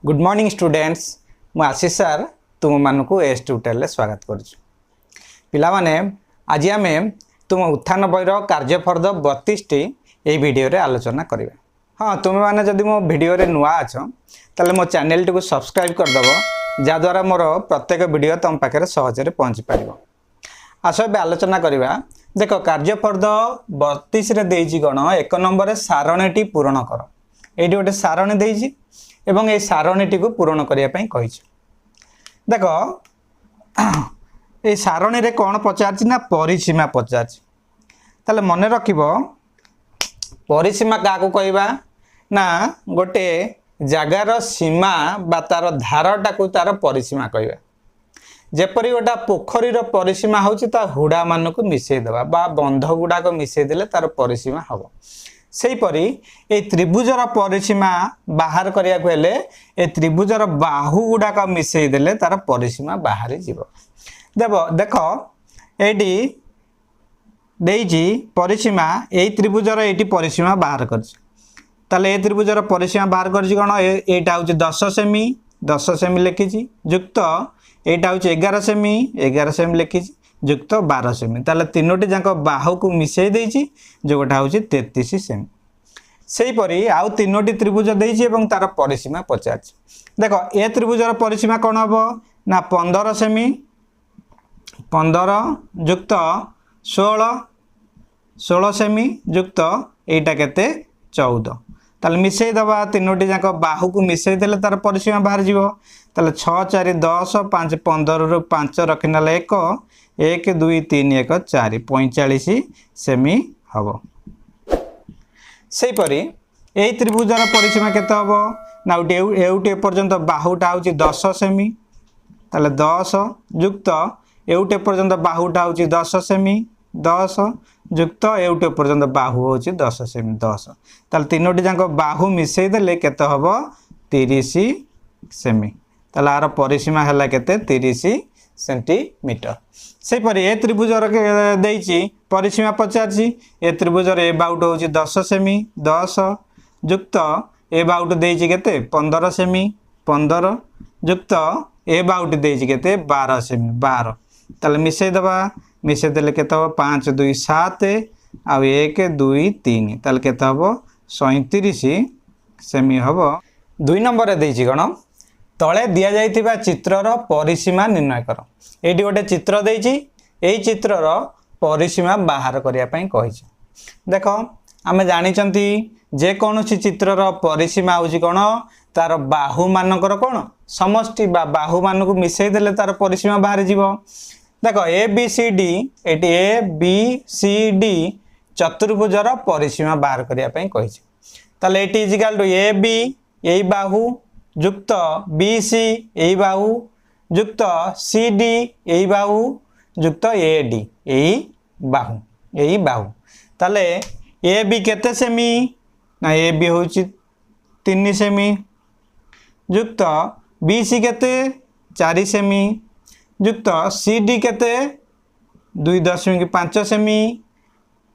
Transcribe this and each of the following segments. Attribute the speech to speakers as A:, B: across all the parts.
A: Good morning students मु आशीष sir तुम मानक एस ट्यूटोरियल स्वागत करुछु पिला माने आज आमे तुम उत्थान बईर कार्यफर्द 32 टी ए वीडियो रे आलोचना करिवे। हाँ तुम माने जदि मो वीडियो रे नुआ अछ ताले मो चैनल टी को सब्सक्राइब कर दबो जा द्वारा मोर प्रत्येक वीडियो तुम पाखे सहज रे पहुंची पारिबो। आसो बे आलोचना करिवा। देखो कार्यफर्द 32 रे देइछि गण एक नंबर सारणीटी पूर्ण कर। एठी गोटे सारणी देइछि एवं ए सारणीटी को पूरण करिया पई कहिछि। देखो ए सारणी रे कोन पचारछि ना परिसीमा पचारछि। ताले मने रखिबो परिसीमा का को कहबा ना गोटे जगार सीमा बा तार धारटा को तार परिसीमा कहबा। जेपरि गोटा पोखरीर परिसीमा होछि ता हुडा मान को मिसई देबा बा बंध गुडा को मिसई देले तार परिसीमा हबो। सेहीपरि ए त्रिभुजर परिसीमा बाहर करिया को हेले ए त्रिभुजर बाहु गुडा को मिसई देले तार परिसीमा बाहर जीवो। देखो एडी देइजी परिसीमा ए त्रिभुजर एटी परिसीमा बाहर करछि। ताले ए त्रिभुजर परिसीमा बाहर करछि कोन एटा होछि 10 सेमी लिखिछि युक्त एटा होछि 11 सेमी लिखिछि युक्त 12 सेमी। ताले तीनोटी जाक बाहु को मिसई देइछि जो गोटा होछि 33 सेमी। सेही परि आउ तीनोटी त्रिभुज देइछि एवं तार परिसीमा पचाछि। देखो ए त्रिभुजर परिसीमा कोन हबो ना 15 सेमी 15 युक्त 16 सेमी युक्त एटा केते 14। ताले मिसई दबा तीनोटी जाक बाहु को मिसई देले तार परिसीमा बाहर जीवो। ताले 6 4 10 5 15 रु 5 रखिनाले 1 1 2 3 1 4 45 सेमी हबो। सेही परि एई त्रिभुजर परिसीमा केते हबो ना एउटे पर्यंत बाहुटा होची 10 सेमी। ताले 10 युक्त एउटे पर्यंत बाहुटा होची 10 सेमी 10 युक्त एउटे पर्यंत बाहु होची 10 सेमी 10। ताले तीनोटी जाक बाहु मिसई देले केते हबो 30 सेमी। ताले आर परिसीमा हला केते 30 सेंटीमीटर। से परि ए त्रिभुजर देइछि परिसीमा पचारछि। ए त्रिभुजर ए बाउट होछि 10 सेमी 10 युक्त ए बाउट देइछि केते 15 सेमी 15 युक्त ए बाउट देइछि केते 12 सेमी 12। ताले मिसई दबा मिसई देले केते हो 5 2 7 आ 1 2 3 ताले केते हो 37 सेमी हबो। 2 नंबर देइछि गण तले दिया जाइथिबा चित्रर परिसीमा निर्णय कर। एटी गोटे चित्र देइछि एई चित्रर परिसीमा बाहर करिया पई कहिछि। देखो आमे जानि चंती जे कोनोसी चित्रर परिसीमा होछि कोन तार बाहु मानकर कोन समष्टि बा बाहु मान को मिसई देले तार परिसीमा बाहर जीवो। देखो A B C D AT A B C D चतुर्भुजर परिसीमा बाहर करिया पई कहिछि। ताले AT is equal to A B एई बाहु युक्त बी सी एई बाहु युक्त सी डी एई बाहु युक्त ए डी एई बाहु। ताले ए बी केते सेमी ना ए बी होची 3 सेमी युक्त बी सी केते 4 सेमी युक्त सी डी केते 2.5 सेमी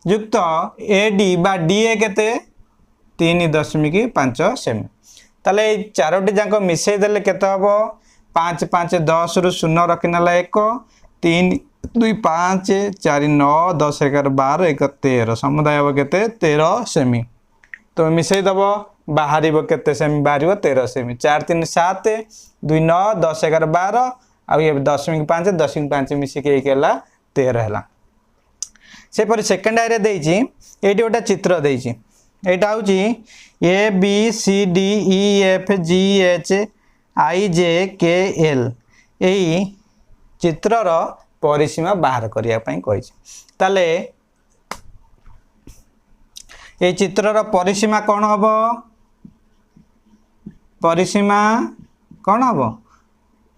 A: युक्त ए डी बा डी ए केते 3.5 सेमी। ताले चारोटी जाक मिसई देले केते हबो 5 5 10 रु 0 रखिनाला 1 3 2 5 4 9 10 11 12 1 13 समुदाय हबो केते 13 सेमी। तो मिसई दबो बाहरिबो केते सेमी बाहरिबो 13 सेमी 4 3 7 2 9 10 11 12 आ ये 10.5 मिसी के केला 13 हला। से पर सेकंड आइ रे देइछि एटी ओटा चित्र देइछि। एटा होछि A B C D E F G H I J K L एई चित्रर परिसीमा बाहर करिया पई कहिछि। ताले ए चित्रर परिसीमा कोन हबो परिसीमा कोन हबो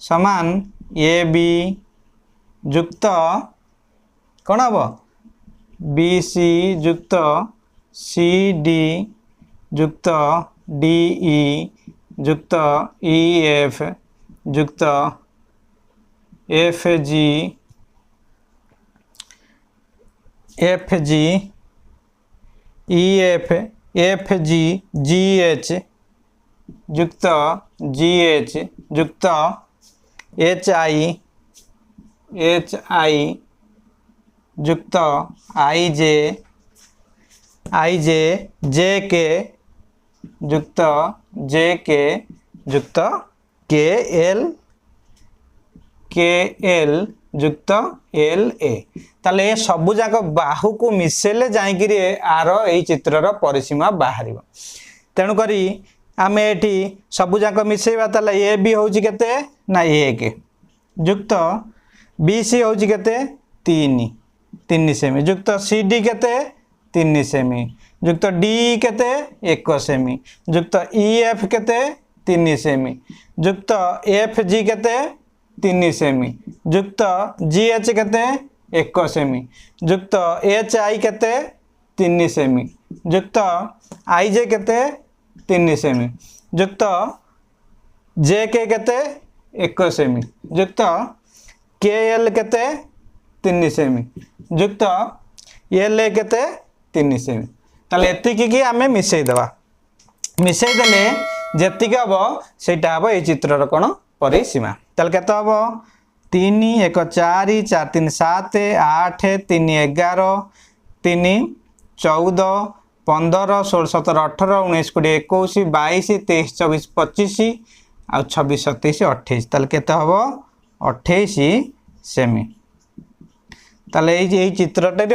A: समान ए बी युक्त कोन हबो बी सी युक्त सी डी युक्त डी ई युक्त ई एफ युक्त F G E F F G जी एच युक्त GH युक्त HI युक्त IJ JK युक्त JK युक्त KL युक्त LA ताले ए सबु जाक बाहु को मिसेले जाइकिरी आर ए चित्रर परिसीमा बाहर तेणु करी आम एटी सबु जाक मिसेबा ताले ए बी होउची केते ना 1 युक्त BC होउची केते 3 सेमी युक्त CD केते 3 सेमी युक्त DE केते 1 सेमी युक्त EF केते 3 सेमी युक्त FG केते 3 सेमी युक्त GH केते 1 सेमी युक्त HI केते 3 सेमी युक्त IJ केते 3 सेमी युक्त JK केते 1 सेमी युक्त KL केते 3 सेमी युक्त LA केते 3 सेमी ताले एतिकी की आमे मिसई देबा मिसई देले जेतिक हम सेटा हम ए चित्रर कोन परिसीमा ताले केते हम 3 1 4 4 3 7 8 3 11 3 14 15 16 17 18 19 20 21 22 23 24 25 आ 26 27 28 ताले केते हम 28 सेमी ताले ए चित्रटर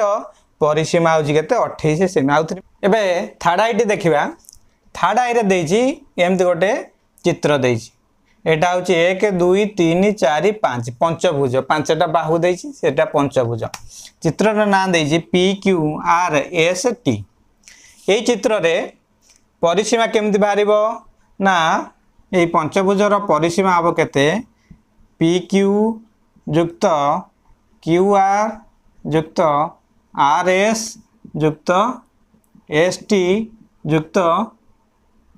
A: परिसीमा होची केते 28 सेमी आउथि एबे थर्ड आईटी देखिबा थर्ड आई रे देजी एमति गोटे चित्र देजी एटा होची 1 2 3 4 5 पंचभुज पांचटा बाहु देजी सेटा पंचभुज चित्रर नाम देजी PQRST ए चित्र रे परिसीमा केमति बाहरिबो ना ए पंचभुजर परिसीमा आबो केते PQ युक्त QR युक्त RS युक्त ST युक्त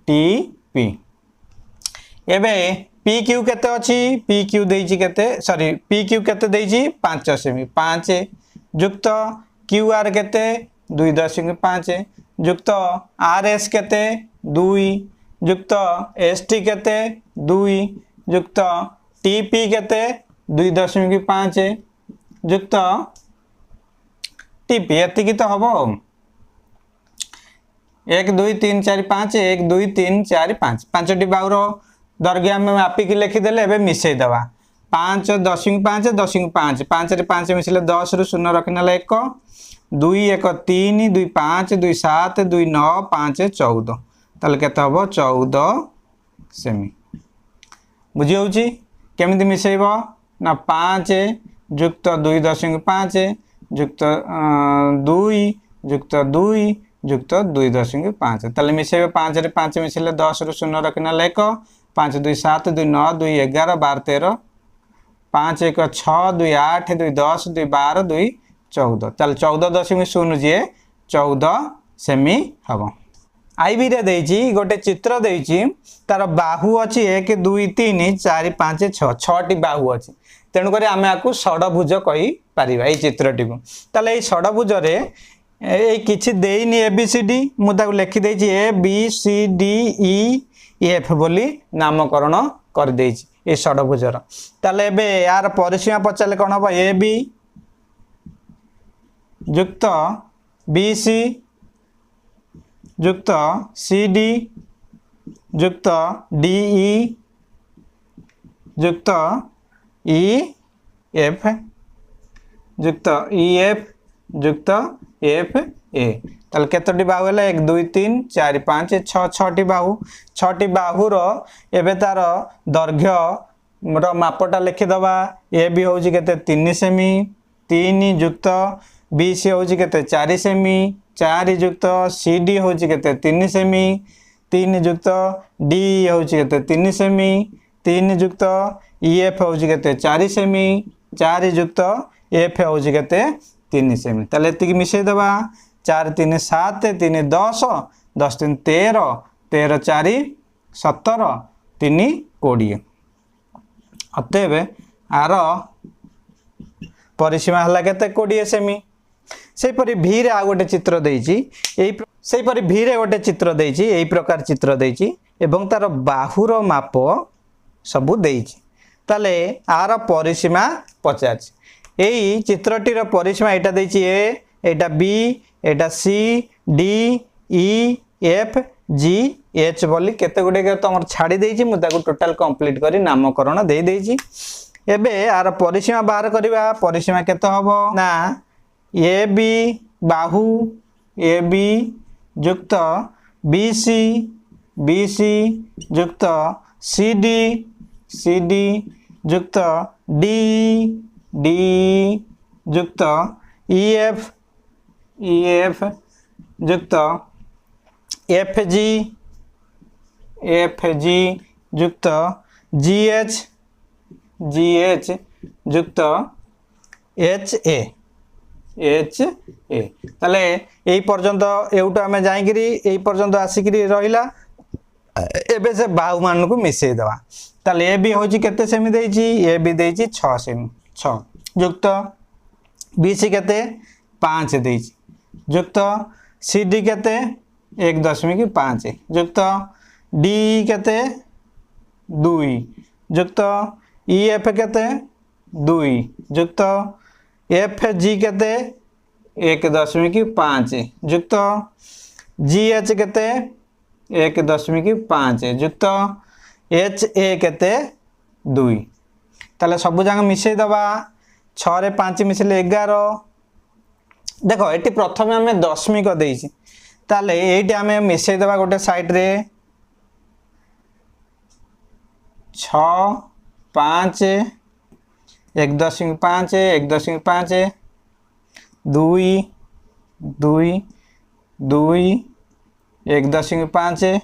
A: TP एबे PQ केते अछि PQ देइछि केते सॉरी PQ केते देइछि 5 सेमी 5 युक्त QR केते 2.5 युक्त RS केते 2 युक्त ST केते 2 युक्त TP केते 2.5 युक्त TP एतिकी तो हबो 1 2 3 4 5 1 2 3 4 5 5टी बाहुर दैर्घ्य आम मापिकी लिखिदेले एबे मिसई देबा 5 10.5 10.5 5 रे 5 मिसले 10 रु 0 रखिनेला 1 2 1 3 2 5 2 7 2 9 5 14 ताले केते हबो 14 सेमी बुझी होउची केमिति मिसैबो ना 5 युक्त 2.5 युक्त 2 युक्त 2 युक्त 2.5 ताले मिसेबे 5 रे 5 मिसले 10 रु 0 रखना 1 5 2 7 2 9 2 11 12 13 5 1 6 2 8 2 10 2 12 2 14 ताले 14.0 जे 14 सेमी हबो आईबी रे देइची गोटे चित्र देइची तार बाहु अछि 1 2 3 4 5 6 6टी बाहु अछि तेणु करी आमे आकु षडभुज कहि पारिबा ए चित्रटी को ताले ए षडभुज रे ए किछि देइनी ABCD मु ताकु लिखि देइछि ABCDEF बोली नामकरण कर देइछि ए षडभुजर ताले एबे यार परिसीमा पचाले कोन हबो AB युक्त BC युक्त CD युक्त DE युक्त EF युक्त EF युक्त FA ताल केतोटी बाहु हला 1 2 3 4 5 6 6टी बाहु 6टी बाहुर एबे तार दैर्घ्य रो मापटा लिखि दबा ए बी होउची केते 3 सेमी 3 युक्त BC होउची केते 4 सेमी 4 युक्त CD होउची केते 3 सेमी 3 युक्त D होउची केते 3 सेमी 3 युक्त EF होउची केते 4 सेमी 4 युक्त F होउची केते 3 सेमी ताले एतिकी मिसै दबा 4 3 7 3 10 10 3 13 13 4 17 3 20 अतएव आर परिसीमा हला केते 20 सेमी सेही परि भी रे आ गोटे चित्र देइची एई सेही परि भी रे गोटे चित्र देइची एई प्रकार चित्र देइची एवं तार बाहुर माप सबू देइछि ताले आर परिसीमा पचार एई चित्रटीर परिसीमा एटा देइछि ए एटा बी एटा C D E F G H बोली केते गुडे तुम छाड़ी देइछि मु ताको टोटल कंप्लीट करी नामकरण दे देइछि एबे आर परिसीमा बाहर करबा परिसीमा केते हबो ना A B Bahu A B युक्त बी सी युक्त सी डी युक्त डी युक्त ई एफ युक्त एफ जी युक्त जी एच युक्त एच ए ताले एई पर्यंत एउटा हमें जाइकरी एई पर्यंत आसिकरी रहिला एबे से बाहु मान को मिसई दवा ताले ए बी होची केते सेमी देइची ए बी देइची 6 सेमी 6 युक्त बी सी केते 5 देइची युक्त सी डी केते 1.5 युक्त डी केते 2 युक्त ई एफ केते 2 युक्त एफ जी केते 1.5 युक्त जी एच केते 1.5 युक्त एच ए केते 2 ताले सब जाक मिसई दबा 6 रे 5 मिसले 11 देखो एटी प्रथम आम दशमिक देइछि ताले एटी आम मिसई दबा गोटे साइड रे 6 5 1.5 1.5 2 2 2 1.5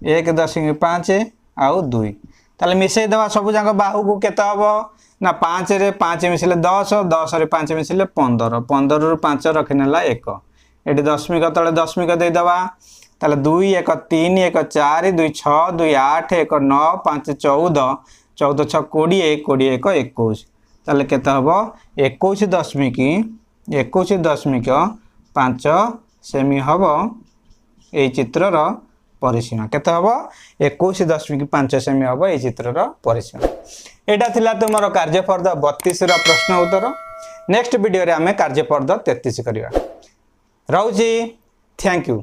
A: 1.5 आउ 2 ताले मिसई दवा सब जाक बाहु को केते हबो ना 5 रे 5 मिसले 10 10 रे 5 मिसले 15 15 रु 5 रखिनेला 1 एटी दशमिक तले दशमिक दे दवा ताले 2 1 3 1 4 2 6 2 8 1 9 5 14 14 6 20 20 1 21 ताले केते हबो 21.5 सेमी हबो ए चित्रर परिसीमा केते हबो 21.5 सेमी हबो ए चित्रर परिसीमा एटा थिला तुमरो कार्यफर्द 32 रो प्रश्न उत्तर नेक्स्ट वीडियो रे हमें कार्यफर्द 33 करिवा रहउची थैंक यू।